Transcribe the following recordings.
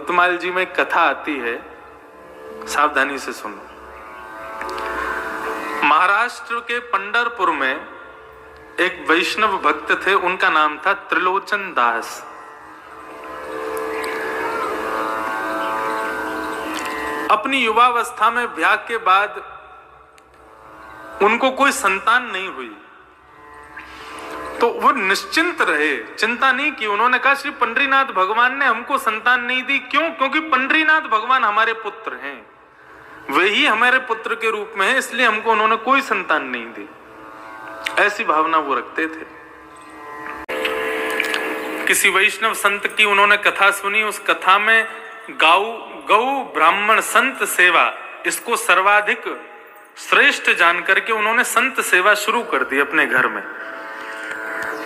भक्तमाल जी में एक कथा आती है, सावधानी से सुनो। महाराष्ट्र के पंढरपुर में एक वैष्णव भक्त थे, उनका नाम था त्रिलोचन दास। अपनी युवावस्था में ब्याह के बाद उनको कोई संतान नहीं हुई, तो वो निश्चिंत रहे, चिंता नहीं की। उन्होंने कहा श्री पंडरीनाथ भगवान ने हमको संतान नहीं दी, क्यों? क्योंकि पंडरीनाथ भगवान हमारे पुत्र हैं, वे ही हमारे पुत्र के रूप में है, इसलिए हमको उन्होंने कोई संतान नहीं दी। ऐसी भावना वो रखते थे। किसी वैष्णव संत की उन्होंने कथा सुनी, उस कथा में गौ ब्राह्मण संत सेवा, इसको सर्वाधिक श्रेष्ठ जान करके उन्होंने संत सेवा शुरू कर दी अपने घर में।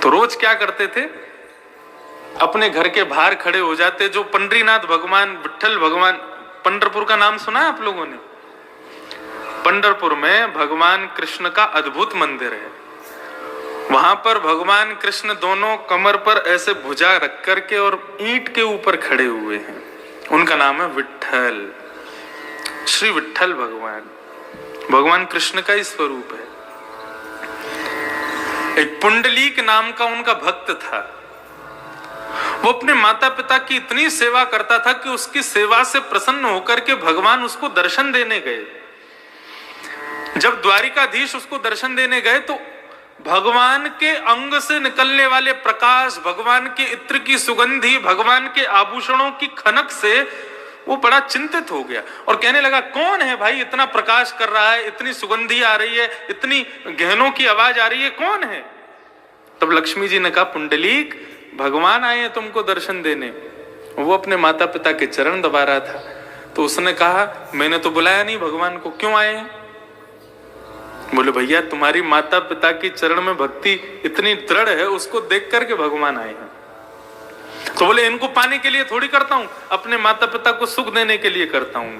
तो रोज क्या करते थे, अपने घर के बाहर खड़े हो जाते। जो पंडरीनाथ भगवान, विट्ठल भगवान, पंढरपुर का नाम सुना है आप लोगों ने? पंढरपुर में भगवान कृष्ण का अद्भुत मंदिर है। वहां पर भगवान कृष्ण दोनों कमर पर ऐसे भुजा रख करके और ईंट के ऊपर खड़े हुए हैं। उनका नाम है विट्ठल, श्री विट्ठल भगवान, भगवान कृष्ण का ही स्वरूप है। एक पुंडलीक नाम का उनका भक्त था। वो अपने माता पिता की इतनी सेवा करता था कि उसकी सेवा से प्रसन्न होकर के भगवान उसको दर्शन देने गए। जब द्वारिकाधीश उसको दर्शन देने गए तो भगवान के अंग से निकलने वाले प्रकाश, भगवान के इत्र की सुगंधी, भगवान के आभूषणों की खनक से वो बड़ा चिंतित हो गया और कहने लगा, कौन है भाई इतना प्रकाश कर रहा है, इतनी सुगंधी आ रही है, इतनी गहनों की आवाज आ रही है, कौन है? तब लक्ष्मी जी ने कहा, पुंडलीक, भगवान आए हैं तुमको दर्शन देने। वो अपने माता पिता के चरण दबा रहा था। तो उसने कहा, मैंने तो बुलाया नहीं भगवान को, क्यों आए हैं? बोले, भैया तुम्हारी माता पिता की चरण में भक्ति इतनी दृढ़ है, उसको देख करके भगवान आए हैं। तो बोले, इनको पाने के लिए थोड़ी करता हूं, अपने माता पिता को सुख देने के लिए करता हूं।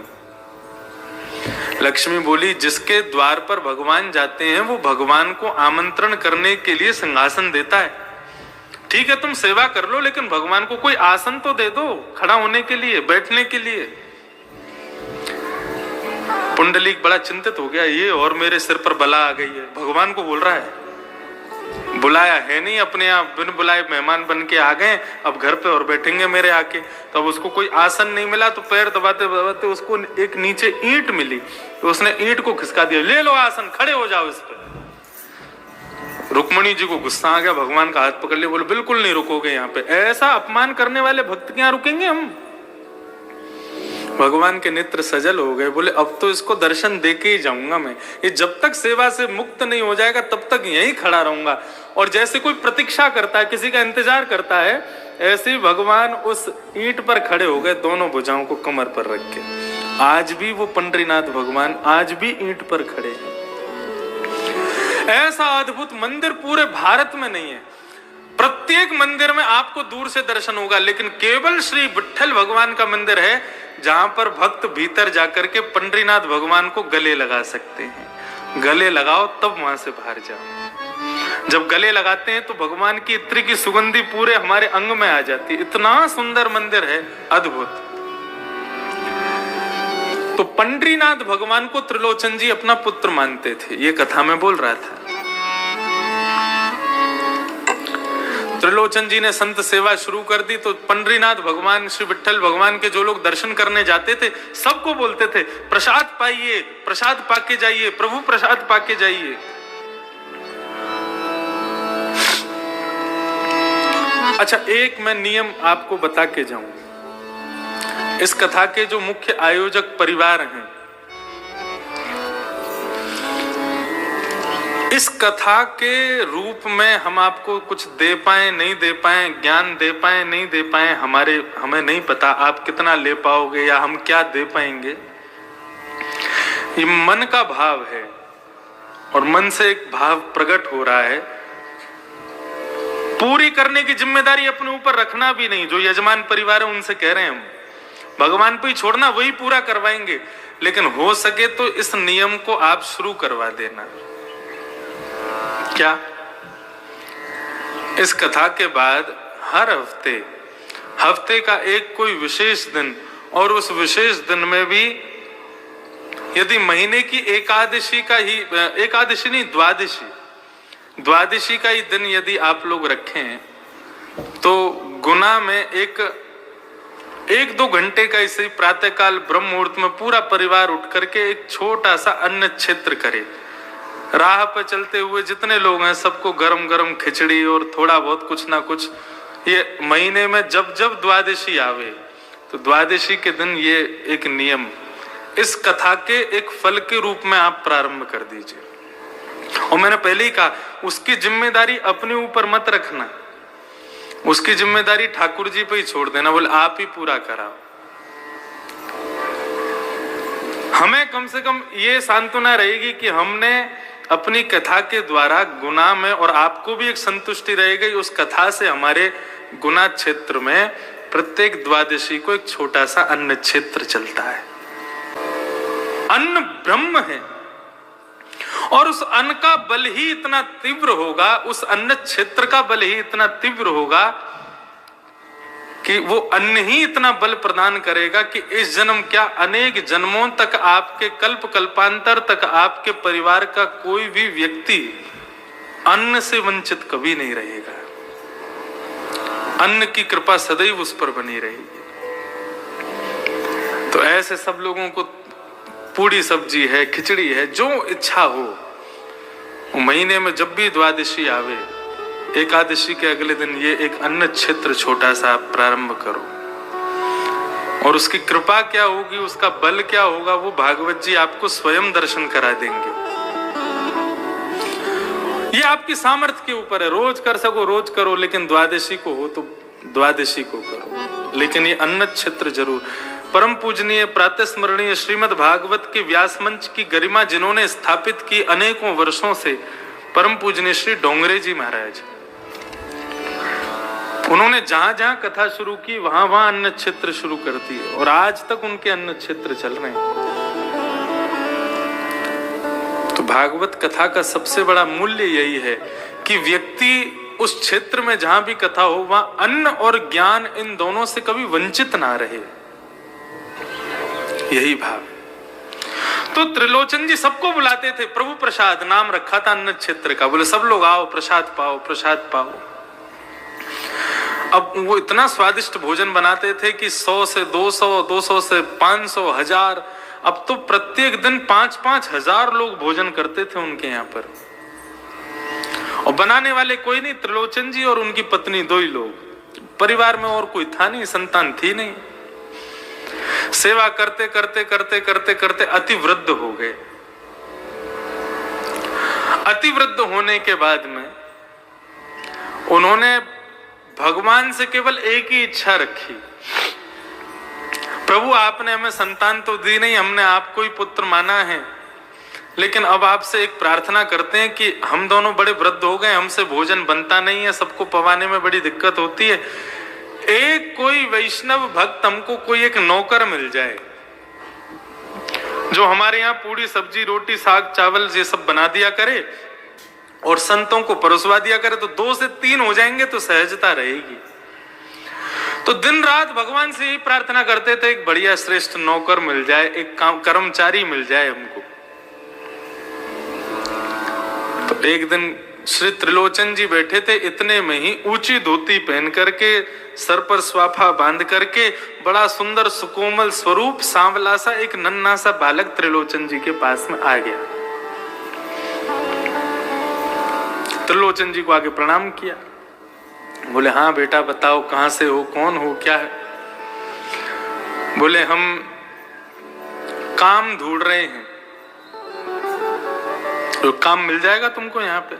लक्ष्मी बोली, जिसके द्वार पर भगवान जाते हैं वो भगवान को आमंत्रण करने के लिए सिंहासन देता है। ठीक है तुम सेवा कर लो, लेकिन भगवान को कोई आसन तो दे दो, खड़ा होने के लिए, बैठने के लिए। पुंडलीक बड़ा चिंतित हो गया, ये और मेरे सिर पर बला आ गई है। भगवान को बोल रहा है, बुलाया है नहीं, अपने आप बिन बुलाए मेहमान बन के आ गए, अब घर पे और बैठेंगे मेरे आके। तब उसको कोई आसन नहीं मिला तो पैर दबाते दबाते उसको एक नीचे ईंट मिली, तो उसने ईंट को खिसका दिया, ले लो आसन, खड़े हो जाओ इस पर। रुक्मणी जी को गुस्सा आ गया, भगवान का हाथ पकड़ लिया, बोले बिल्कुल नहीं रुकोगे यहाँ पे, ऐसा अपमान करने वाले भक्त क्या रुकेंगे हम? भगवान के नेत्र सजल हो गए, बोले अब तो इसको दर्शन देके ही जाऊंगा मैं, ये जब तक सेवा से मुक्त नहीं हो जाएगा तब तक यहीं खड़ा रहूंगा। और जैसे कोई प्रतीक्षा करता है, किसी का इंतजार करता है, ऐसे ही भगवान उस ईंट पर खड़े हो गए, दोनों भुजाओं को कमर पर रख के। आज भी वो पंडरीनाथ भगवान आज भी ईंट पर खड़े हैं। ऐसा अद्भुत मंदिर पूरे भारत में नहीं है। प्रत्येक मंदिर में आपको दूर से दर्शन होगा, लेकिन केवल श्री विट्ठल भगवान का मंदिर है जहां पर भक्त भीतर जाकर के पंडरीनाथ भगवान को गले लगा सकते हैं। गले लगाओ तब वहां से बाहर जाओ। जब गले लगाते हैं तो भगवान की इत्र की सुगंधी पूरे हमारे अंग में आ जाती है। इतना सुंदर मंदिर है, अद्भुत। तो पंडरीनाथ भगवान को त्रिलोचन जी अपना पुत्र मानते थे, ये कथा में बोल रहा था। त्रिलोचन जी ने संत सेवा शुरू कर दी तो पंडरीनाथ भगवान, श्री विट्ठल भगवान के जो लोग दर्शन करने जाते थे सबको बोलते थे, प्रसाद पाइए, प्रसाद पाके जाइए, प्रभु प्रसाद पाके जाइए। अच्छा, एक मैं नियम आपको बता के जाऊं। इस कथा के जो मुख्य आयोजक परिवार हैं, इस कथा के रूप में हम आपको कुछ दे पाए नहीं दे पाए, ज्ञान दे पाए नहीं दे पाए, हमें नहीं पता आप कितना ले पाओगे या हम क्या दे पाएंगे। ये मन का भाव है और मन से एक भाव प्रकट हो रहा है। पूरी करने की जिम्मेदारी अपने ऊपर रखना भी नहीं। जो यजमान परिवार है उनसे कह रहे हैं हम, भगवान पे ही छोड़ना, वही पूरा करवाएंगे, लेकिन हो सके तो इस नियम को आप शुरू करवा देना। क्या? इस कथा के बाद हर हफ्ते का एक कोई विशेष दिन और उस विशेष दिन में भी यदि महीने की एकादशी का ही, एकादशी नहीं, द्वादशी का ही दिन यदि आप लोग रखें तो गुना में एक दो घंटे का इसे प्रातःकाल ब्रह्म मुहूर्त में पूरा परिवार उठ करके एक छोटा सा अन्न क्षेत्र करे। राह पर चलते हुए जितने लोग हैं सबको गरम गरम खिचड़ी और थोड़ा बहुत कुछ ना कुछ, ये महीने में जब जब द्वादशी आवे तो द्वादशी के दिन ये एक नियम इस कथा के एक फल के रूप में आप प्रारंभ कर दीजिए। और मैंने पहले ही कहा, उसकी जिम्मेदारी अपने ऊपर मत रखना, उसकी जिम्मेदारी ठाकुर जी पे ही छोड़ देना, बोले आप ही पूरा कराओ। हमें कम से कम ये सांत्वना रहेगी कि हमने अपनी कथा के द्वारा गुना में, और आपको भी एक संतुष्टि रहेगी उस कथा से, हमारे गुना क्षेत्र में प्रत्येक द्वादशी को एक छोटा सा अन्न क्षेत्र चलता है। अन्न ब्रह्म है और उस अन्न का बल ही इतना तीव्र होगा, उस अन्न क्षेत्र का बल ही इतना तीव्र होगा कि वो अन्न ही इतना बल प्रदान करेगा कि इस जन्म क्या अनेक जन्मों तक, आपके कल्प कल्पांतर तक आपके परिवार का कोई भी व्यक्ति अन्न से वंचित कभी नहीं रहेगा। अन्न की कृपा सदैव उस पर बनी रहेगी। तो ऐसे सब लोगों को पूड़ी सब्जी है, खिचड़ी है, जो इच्छा हो, महीने में जब भी द्वादशी आवे, एकादशी के अगले दिन ये एक अन्न क्षेत्र छोटा सा आप प्रारंभ करो। और उसकी कृपा क्या होगी, उसका बल क्या होगा, वो भागवत जी आपको स्वयं दर्शन करा देंगे। ये आपकी सामर्थ्य के ऊपर है, रोज कर सको रोज करो, लेकिन द्वादशी को हो तो द्वादशी को करो। लेकिन ये अन्न क्षेत्र जरूर। परम पूजनीय प्रातः स्मरणीय श्रीमद् भागवत के व्यास मंच की गरिमा जिन्होंने स्थापित की अनेकों वर्षों से, परम पूजनीय श्री डोंगरे जी महाराज, उन्होंने जहां जहां कथा शुरू की वहां वहां अन्न क्षेत्र शुरू कर दिए और आज तक उनके अन्न क्षेत्र चल रहे हैं। तो भागवत कथा का सबसे बड़ा मूल्य यही है कि व्यक्ति उस क्षेत्र में जहां भी कथा हो वहां अन्न और ज्ञान इन दोनों से कभी वंचित ना रहे, यही भाव। तो त्रिलोचन जी सबको बुलाते थे, प्रभु प्रसाद नाम रखा था अन्न क्षेत्र का, बोले सब लोग आओ प्रसाद पाओ प्रसाद पाओ। अब वो इतना स्वादिष्ट भोजन बनाते थे कि 100 से 200, 200 से 500, 1000, अब तो प्रत्येक दिन 5-5 हजार लोग भोजन करते थे उनके यहाँ पर। और बनाने वाले कोई नहीं, त्रिलोचन जी और उनकी पत्नी, दो ही लोग, परिवार में और कोई था नहीं, संतान थी नहीं। सेवा करते करते करते करते करते अति वृद्ध हो गए। अति वृद्ध होने के बाद में उन्होंने भगवान से केवल एक ही इच्छा रखी, प्रभु आपने हमें संतान तो दी नहीं, हमने आपको ही पुत्र माना है, लेकिन अब आपसे एक प्रार्थना करते हैं कि हम दोनों बड़े वृद्ध हो गए, हमसे भोजन बनता नहीं है, सबको पवाने में बड़ी दिक्कत होती है, एक कोई वैष्णव भक्त हमको कोई एक नौकर मिल जाए जो हमारे यहाँ पूरी सब्जी रोटी साग चावल ये सब बना दिया करे और संतों को परोसवा दिया करे, तो 2 से 3 हो जाएंगे तो सहजता रहेगी। तो दिन रात भगवान से यही प्रार्थना करते थे, एक बढ़िया श्रेष्ठ नौकर मिल जाए, एक कर्मचारी मिल जाए हमको। तो एक दिन श्री त्रिलोचन जी बैठे थे, इतने में ही ऊंची धोती पहन करके, सर पर स्वाफा बांध करके, बड़ा सुंदर सुकोमल स्वरूप सांवला सा एक नन्हा सा बालक त्रिलोचन जी के पास में आ गया। त्रिलोचन जी को आगे प्रणाम किया, बोले हाँ बेटा बताओ कहां से हो, कौन हो, क्या है? बोले हम काम ढूंढ रहे हैं। तो काम मिल जाएगा तुमको यहाँ पे,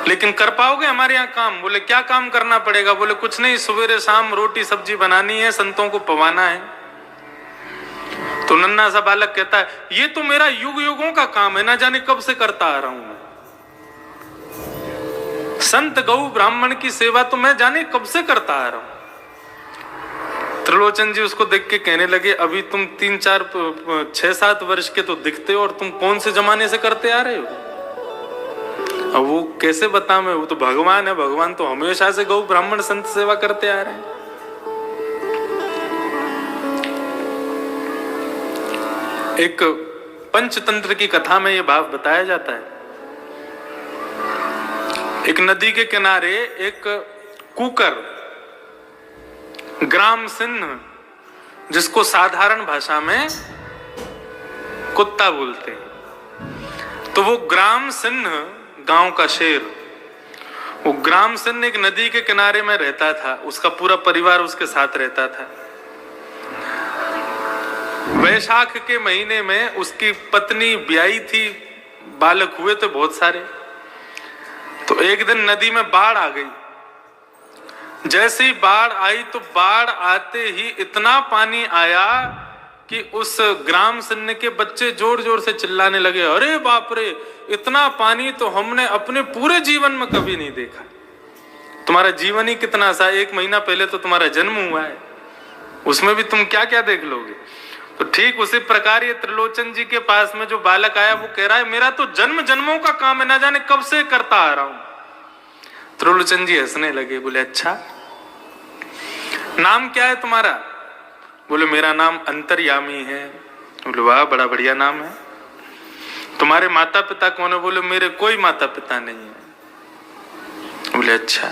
लेकिन कर पाओगे हमारे यहाँ काम? बोले क्या काम करना पड़ेगा? बोले कुछ नहीं, सवेरे शाम रोटी सब्जी बनानी है, संतों को पवाना है। तो नन्हा सा बालक कहता है ये तो मेरा युग युगों का काम है, ना जाने कब से करता आ रहा हूं मैं। संत गौ ब्राह्मण की सेवा तो मैं जाने कब से करता आ रहा हूं। त्रिलोचन जी उसको देख के कहने लगे अभी तुम 3-4-6-7 वर्ष के तो दिखते हो और तुम कौन से जमाने से करते आ रहे हो? अब वो कैसे बता मैं, वो तो भगवान है, भगवान तो हमेशा से गौ ब्राह्मण संत सेवा करते आ रहे हैं। एक पंचतंत्र की कथा में यह भाव बताया जाता है। एक नदी के किनारे एक कुकर, ग्राम सिंह, जिसको साधारण भाषा में कुत्ता बोलते हैं, तो वो ग्राम सिंह गांव का शेर, वो ग्राम सिंह एक नदी के किनारे में रहता था। उसका पूरा परिवार उसके साथ रहता था। वैशाख के महीने में उसकी पत्नी ब्याई थी, बालक हुए थे बहुत सारे। तो एक दिन नदी में बाढ़ आ गई। जैसे ही बाढ़ आई तो बाढ़ आते ही इतना पानी आया कि उस ग्राम सिंह के बच्चे जोर जोर से चिल्लाने लगे, अरे बाप रे, इतना पानी तो हमने अपने पूरे जीवन में कभी नहीं देखा। तुम्हारा जीवन ही कितना सा, 1 महीना पहले तो तुम्हारा जन्म हुआ है, उसमें भी तुम क्या क्या देख लोगे। तो ठीक उसी प्रकार ये त्रिलोचन जी के पास में जो बालक आया, वो कह रहा है मेरा तो जन्म जन्मों का काम है, ना जाने कब से करता आ रहा हूं। त्रिलोचन जी हंसने लगे, बोले अच्छा नाम क्या है तुम्हारा? बोले मेरा नाम अंतर्यामी है। बोले वाह, बड़ा बढ़िया नाम है। तुम्हारे माता पिता कौन है? बोले मेरे कोई माता पिता नहीं है। बोले अच्छा,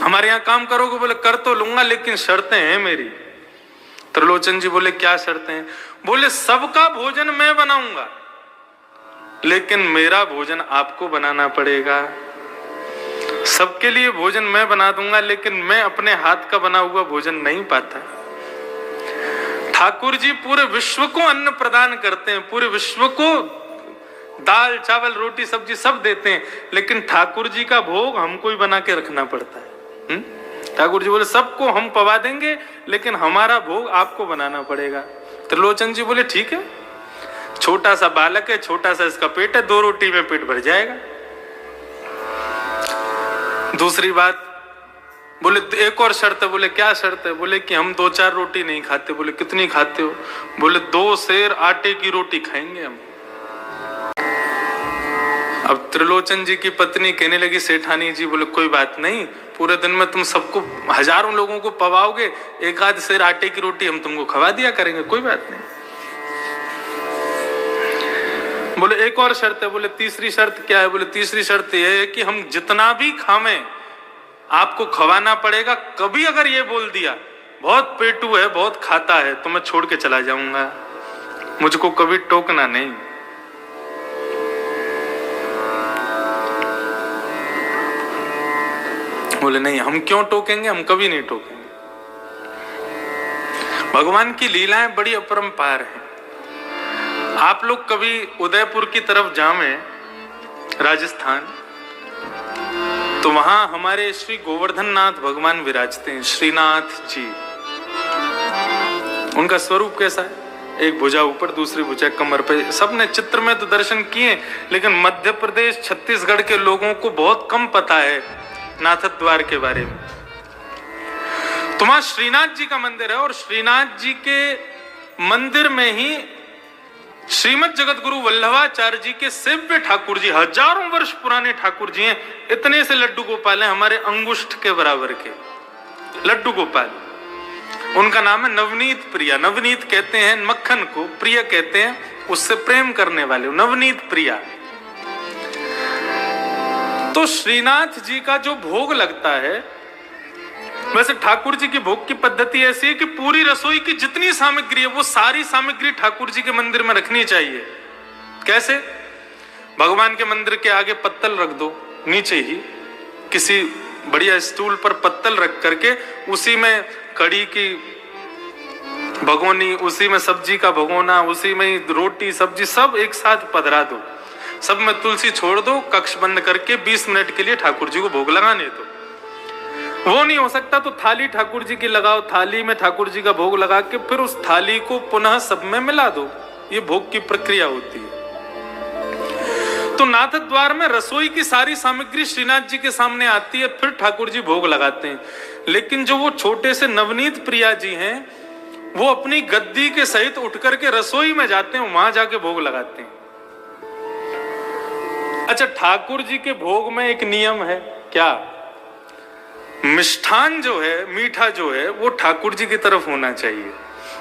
हमारे यहाँ काम करोगे? बोले कर तो लूंगा, लेकिन शर्तें हैं मेरी। त्रिलोचन जी बोले क्या शर्तें हैं? बोले सबका भोजन मैं बनाऊंगा, लेकिन मेरा भोजन आपको बनाना पड़ेगा। सबके लिए भोजन मैं बना दूंगा, लेकिन मैं अपने हाथ का बना हुआ भोजन नहीं पाता। ठाकुर जी पूरे विश्व को अन्न प्रदान करते हैं, पूरे विश्व को दाल चावल रोटी सब्जी सब देते हैं, लेकिन ठाकुर जी का भोग हमको ही बना के रखना पड़ता है। ठाकुर जी बोले सबको हम पवा देंगे, लेकिन हमारा भोग आपको बनाना पड़ेगा। त्रिलोचन जी बोले ठीक है, छोटा सा बालक है, छोटा सा इसका पेट है, 2 रोटी में पेट भर जाएगा। दूसरी बात, बोले एक और शर्त है। बोले क्या शर्त है? बोले कि हम 2-4 रोटी नहीं खाते। बोले कितनी खाते हो? बोले 2 सेर आटे की रोटी खाएंगे हम। अब त्रिलोचन जी की पत्नी कहने लगी, सेठानी जी, बोले कोई बात नहीं, पूरे दिन में तुम सबको हजारों लोगों को पवाओगे, 1-आध सेर आटे की रोटी हम तुमको खवा दिया करेंगे, कोई बात नहीं। बोले एक और शर्त है। बोले तीसरी शर्त क्या है? बोले तीसरी शर्त यह है कि हम जितना भी खावें आपको खवाना पड़ेगा। कभी अगर ये बोल दिया बहुत पेटू है, बहुत खाता है, तो मैं छोड़ के चला जाऊंगा, मुझको कभी टोकना नहीं। बोले नहीं, हम क्यों टोकेंगे, हम कभी नहीं टोकेंगे। भगवान की लीलाएं बड़ी अपरंपार हैं। आप लोग कभी उदयपुर की तरफ जावें, राजस्थान, तो वहां हमारे श्री गोवर्धन नाथ भगवान विराजते हैं, श्रीनाथ जी। उनका स्वरूप कैसा है? एक भुजा ऊपर, दूसरी भुजा कमर पे। सबने चित्र में तो दर्शन किए, लेकिन मध्य प्रदेश छत्तीसगढ़ के लोगों को बहुत कम पता है नाथ द्वार के बारे में। तो वहां श्रीनाथ जी का मंदिर है, और श्रीनाथ जी के मंदिर में ही श्रीमद जगत गुरु वल्लभाचार्य जी के सेव्य ठाकुर जी, हजारों वर्ष पुराने ठाकुर जी हैं। इतने से लड्डू गोपाल हैं, हमारे अंगुष्ठ के बराबर के लड्डू गोपाल। उनका नाम है नवनीत प्रिया। नवनीत कहते हैं मक्खन को, प्रिय कहते हैं उससे प्रेम करने वाले, नवनीत प्रिया। तो श्रीनाथ जी का जो भोग लगता है, वैसे ठाकुर जी की भोग की पद्धति ऐसी है कि पूरी रसोई की जितनी सामग्री है वो सारी सामग्री ठाकुर जी के मंदिर में रखनी चाहिए। कैसे? भगवान के मंदिर के आगे पत्तल रख दो, नीचे ही किसी बढ़िया स्टूल पर पत्तल रख करके उसी में कड़ी की भगोनी, उसी में सब्जी का भगोना, उसी में रोटी सब्जी सब एक साथ पधरा दो, सब में तुलसी छोड़ दो, कक्ष बंद करके 20 मिनट के लिए ठाकुर जी को भोग लगाने दो। वो नहीं हो सकता तो थाली ठाकुर जी की लगाओ, थाली में ठाकुर जी का भोग लगा के फिर उस थाली को पुनः सब में मिला दो। ये भोग की प्रक्रिया होती है। तो नाथ द्वार में रसोई की सारी सामग्री श्रीनाथ जी के सामने आती है, फिर ठाकुर जी भोग लगाते हैं। लेकिन जो वो छोटे से नवनीत प्रिया जी हैं, वो अपनी गद्दी के सहित उठ करके रसोई में जाते हैं, वहां जाके भोग लगाते हैं। अच्छा, ठाकुर जी के भोग में एक नियम है क्या? मिष्ठान जो है, मीठा जो है, वो ठाकुर जी की तरफ होना चाहिए।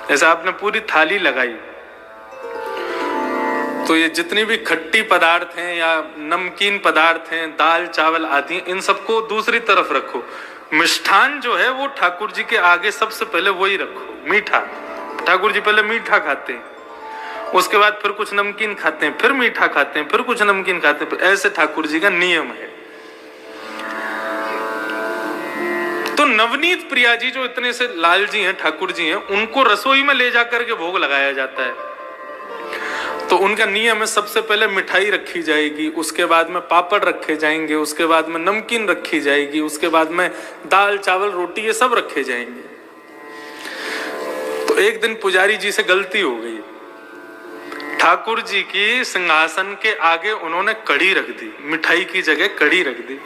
जैसे आपने पूरी थाली लगाई तो ये जितनी भी खट्टी पदार्थ हैं या नमकीन पदार्थ हैं, दाल चावल आदि, इन सबको दूसरी तरफ रखो। मिष्ठान जो है वो ठाकुर जी के आगे सबसे पहले वही रखो। मीठा, ठाकुर जी पहले मीठा खाते हैं, उसके बाद फिर कुछ नमकीन खाते हैं, फिर मीठा खाते हैं, फिर कुछ नमकीन खाते हैं। ऐसे ठाकुर जी का नियम है। तो नवनीत प्रिया जी जो इतने से लाल जी हैं, ठाकुर जी हैं, उनको रसोई में ले जाकर के भोग लगाया जाता है। तो उनका नियम है सबसे पहले मिठाई रखी जाएगी, उसके बाद में पापड़ रखे जाएंगे, उसके बाद में नमकीन रखी जाएगी, उसके बाद में दाल चावल रोटी ये सब रखे जाएंगे। तो एक दिन पुजारी जी से गलती हो गई, ठाकुर जी की सिंहासन के आगे उन्होंने कड़ी रख दी, मिठाई की जगह कड़ी रख दी,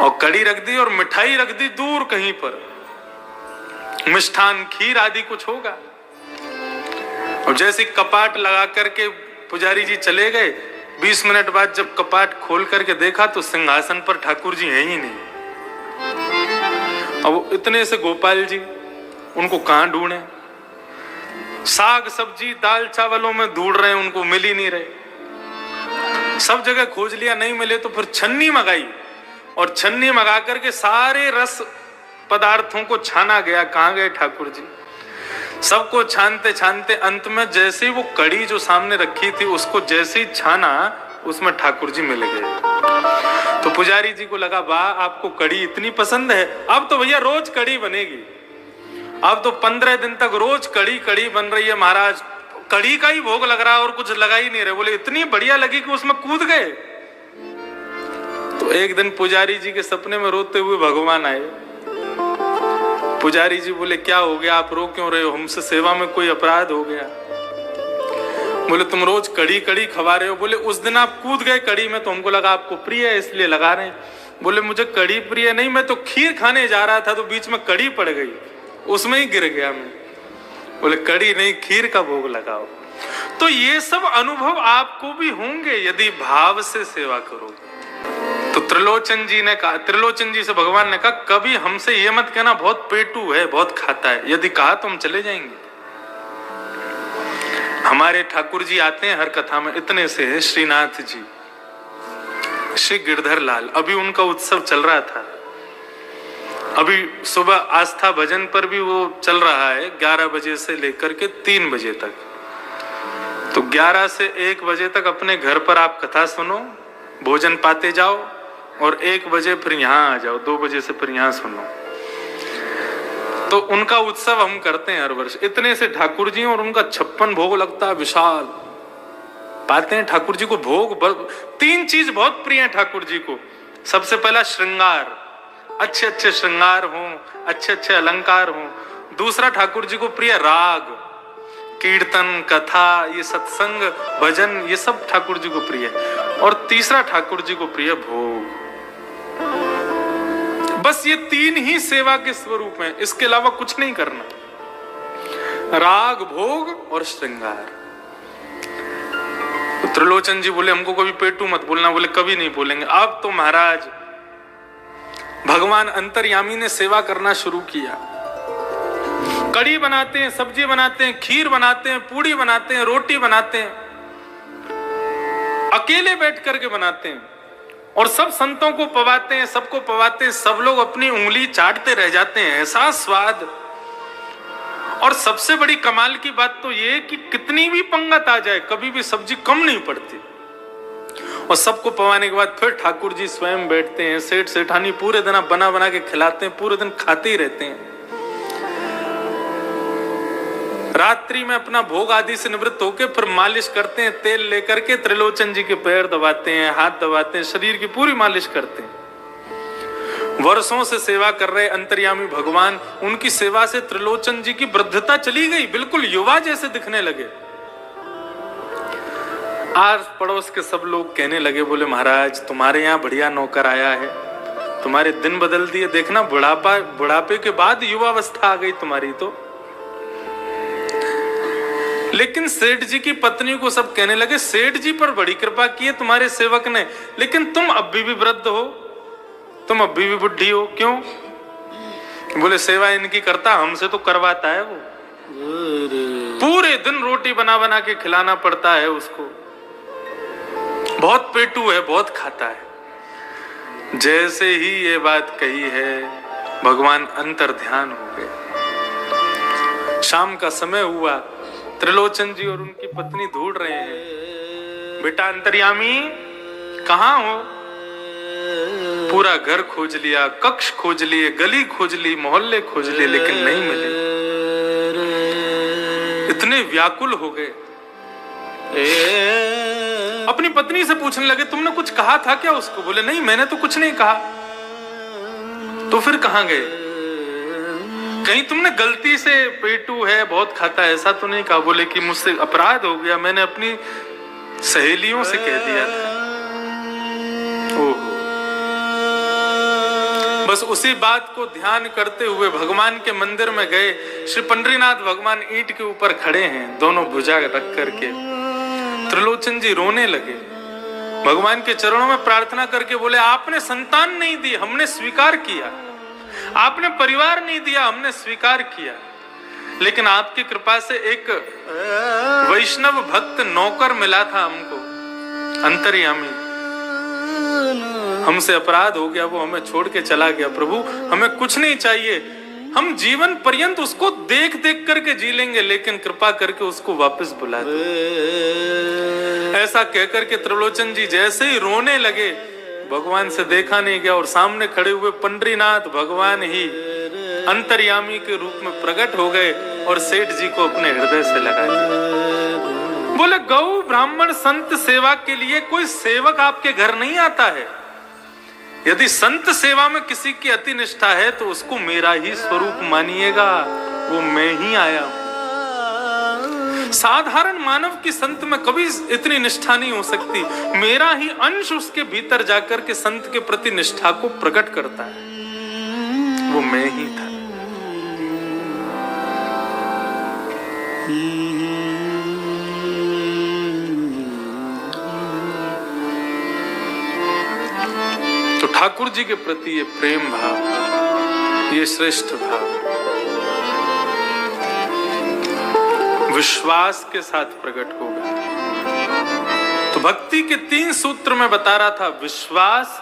और कड़ी रख दी और मिठाई रख दी दूर कहीं पर, मिष्ठान खीर आदि कुछ होगा। और जैसे कपाट लगा करके पुजारी जी चले गए, 20 मिनट बाद जब कपाट खोल करके देखा तो सिंहासन पर ठाकुर जी हैं ही नहीं। अब इतने से गोपाल जी उनको कहां ढूंढे, साग सब्जी दाल चावलों में ढूंढ रहे हैं, उनको मिल ही नहीं रहे। सब जगह खोज लिया, नहीं मिले तो फिर छन्नी मंगाई, और छन्नी मंगा करके सारे रस पदार्थों को छाना गया। कहां गए ठाकुर जी? सबको छानते छानते अंत में जैसे ही वो कड़ी जो सामने रखी थी उसको जैसे ही छाना, उसमें ठाकुर जी मिल गए। तो पुजारी जी को लगा, वाह आपको कड़ी इतनी पसंद है, अब तो भैया रोज कड़ी बनेगी। अब तो 15 दिन तक रोज कड़ी कड़ी बन रही है महाराज, कड़ी का ही भोग लग रहा है और कुछ लगा ही नहीं रहे। बोले इतनी बढ़िया लगी कि उसमें कूद गए। तो एक दिन पुजारी जी के सपने में रोते हुए भगवान आए। पुजारी जी बोले क्या हो गया, आप रो क्यों रहे हो, हमसे सेवा में कोई अपराध हो गया? बोले तुम रोज कड़ी कड़ी खवा रहे हो। बोले उस दिन आप कूद गए कड़ी में तो हमको लगा आपको प्रिय है इसलिए लगा रहे हैं। बोले मुझे कड़ी प्रिय नहीं, मैं तो खीर खाने जा रहा था तो बीच में कड़ी पड़ गई, उसमें ही गिर गया मैं। बोले कड़ी नहीं खीर का भोग लगाओ। तो ये सब अनुभव आपको भी होंगे यदि भाव से सेवा करोगे। तो त्रिलोचन जी ने कहा, त्रिलोचन जी से भगवान ने कहा कभी हमसे ये मत कहना बहुत पेटू है बहुत खाता है, यदि कहा तो हम चले जाएंगे। हमारे ठाकुर जी आते हैं हर कथा में, इतने से है श्रीनाथ जी, श्री गिरधर लाल, अभी उनका उत्सव चल रहा था। अभी सुबह आस्था भजन पर भी वो चल रहा है 11 बजे से लेकर के 3 बजे तक। तो 11 से 1 बजे तक अपने घर पर आप कथा सुनो, भोजन पाते जाओ, और 1 बजे फिर यहाँ आ जाओ, 2 बजे से फिर यहाँ सुनो। तो उनका उत्सव हम करते हैं हर वर्ष। इतने से ठाकुर जी और उनका 56 भोग लगता है, विशाल पाते हैं ठाकुर जी को भोग। 3 चीज बहुत प्रिय है ठाकुर जी को। सबसे पहला श्रृंगार, अच्छे अच्छे श्रृंगार हों, अच्छे अच्छे अलंकार हों। दूसरा ठाकुर जी को प्रिय राग, कीर्तन कथा, ये सत्संग भजन, ये सब ठाकुर जी को प्रिय है। और तीसरा ठाकुर जी को प्रिय भोग। बस ये 3 ही सेवा के स्वरूप हैं, इसके अलावा कुछ नहीं करना। राग भोग और श्रृंगार। तो त्रिलोचन जी बोले हमको कभी पेटू मत बोलना। बोले कभी नहीं बोलेंगे। अब तो महाराज भगवान अंतर्यामी ने सेवा करना शुरू किया। कड़ी बनाते हैं, सब्जी बनाते हैं, खीर बनाते हैं, पूड़ी बनाते हैं, रोटी बनाते हैं, अकेले बैठ करके बनाते हैं, और सब संतों को पवाते हैं, सबको पवाते हैं। सब लोग अपनी उंगली चाटते रह जाते हैं, ऐसा स्वाद। और सबसे बड़ी कमाल की बात तो ये कि कितनी भी पंगत आ जाए कभी भी सब्जी कम नहीं पड़ती। और सबको पवाने के बाद फिर ठाकुर जी स्वयं बैठते हैं, सेठ सेठानी पूरे दिन बना बना के खिलाते हैं, पूरे दिन खाते ही रहते हैं। रात्रि में अपना भोग आदि से निवृत्त होकर फिर मालिश करते हैं, तेल लेकर के त्रिलोचन जी के पैर दबाते हैं, हाथ दबाते हैं, शरीर की पूरी मालिश करते हैं। वर्षों से सेवा कर रहे अंतर्यामी भगवान, उनकी सेवा से त्रिलोचन जी की वृद्धता चली गई, बिल्कुल युवा जैसे दिखने लगे। आस पड़ोस के सब लोग कहने लगे, बोले महाराज तुम्हारे यहाँ बढ़िया नौकर आया है, तुम्हारे दिन बदल दिए, देखना बुढ़ापे के बाद युवावस्था आ गई तुम्हारी। तो लेकिन सेठ जी की पत्नी को सब कहने लगे सेठ जी पर बड़ी कृपा की है तुम्हारे सेवक ने, लेकिन तुम अब भी वृद्ध हो, तुम अभी भी बुढ़ी हो, क्यों? बोले सेवा इनकी करता, हमसे तो करवाता है वो। पूरे दिन रोटी बना बना के खिलाना पड़ता है उसको, बहुत पेटू है, बहुत खाता है। जैसे ही ये बात कही है भगवान अंतर ध्यान हो गए। शाम का समय हुआ, त्रिलोचन जी और उनकी पत्नी ढूंढ रहे हैं, बेटा अंतर्यामी कहाँ हो? पूरा घर खोज लिया, कक्ष खोज लिए, गली खोज ली, मोहल्ले खोज लिए, लेकिन नहीं मिले। इतने व्याकुल हो गए, अपनी पत्नी से पूछने लगे तुमने कुछ कहा था क्या उसको? बोले नहीं, मैंने तो कुछ नहीं कहा। तो फिर कहां गए? कहीं तुमने गलती से पेटू है, बहुत खाता है, ऐसा तो नहीं कहा? बोले कि मुझसे अपराध हो गया, मैंने अपनी सहेलियों से कह दिया था। ओहो, बस उसी बात को ध्यान करते हुए भगवान के मंदिर में गए। श्री पंडरीनाथ भगवान ईंट के ऊपर खड़े हैं, दोनों भुजा रख करके। त्रिलोचन जी रोने लगे, भगवान के चरणों में प्रार्थना करके बोले आपने संतान नहीं दी, हमने स्वीकार किया। आपने परिवार नहीं दिया, हमने स्वीकार किया। लेकिन आपकी कृपा से एक वैष्णव भक्त नौकर मिला था हमको, अंतर्यामी। हमसे अपराध हो गया, वो हमें छोड़ के चला गया। प्रभु हमें कुछ नहीं चाहिए, हम जीवन पर्यंत उसको देख देख करके जी लेंगे, लेकिन कृपा करके उसको वापस बुला दो। ऐसा कहकर के त्रिलोचन जी जैसे ही रोने लगे, भगवान से देखा नहीं गया और सामने खड़े हुए पंडरीनाथ भगवान ही अंतर्यामी के रूप में प्रकट हो गए और सेठ जी को अपने हृदय से लगा लिया। बोले गौ ब्राह्मण संत सेवा के लिए कोई सेवक आपके घर नहीं आता है। यदि संत सेवा में किसी की अति निष्ठा है तो उसको मेरा ही स्वरूप मानिएगा, वो मैं ही आया हूं। साधारण मानव की संत में कभी इतनी निष्ठा नहीं हो सकती, मेरा ही अंश उसके भीतर जाकर के संत के प्रति निष्ठा को प्रकट करता है, वो मैं ही था। तो ठाकुर जी के प्रति ये प्रेम भाव, ये श्रेष्ठ भाव विश्वास के साथ प्रकट होगा। तो भक्ति के 3 सूत्र में बता रहा था, विश्वास,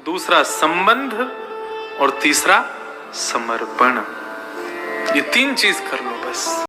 दूसरा संबंध और तीसरा समर्पण। ये 3 चीज कर लो बस।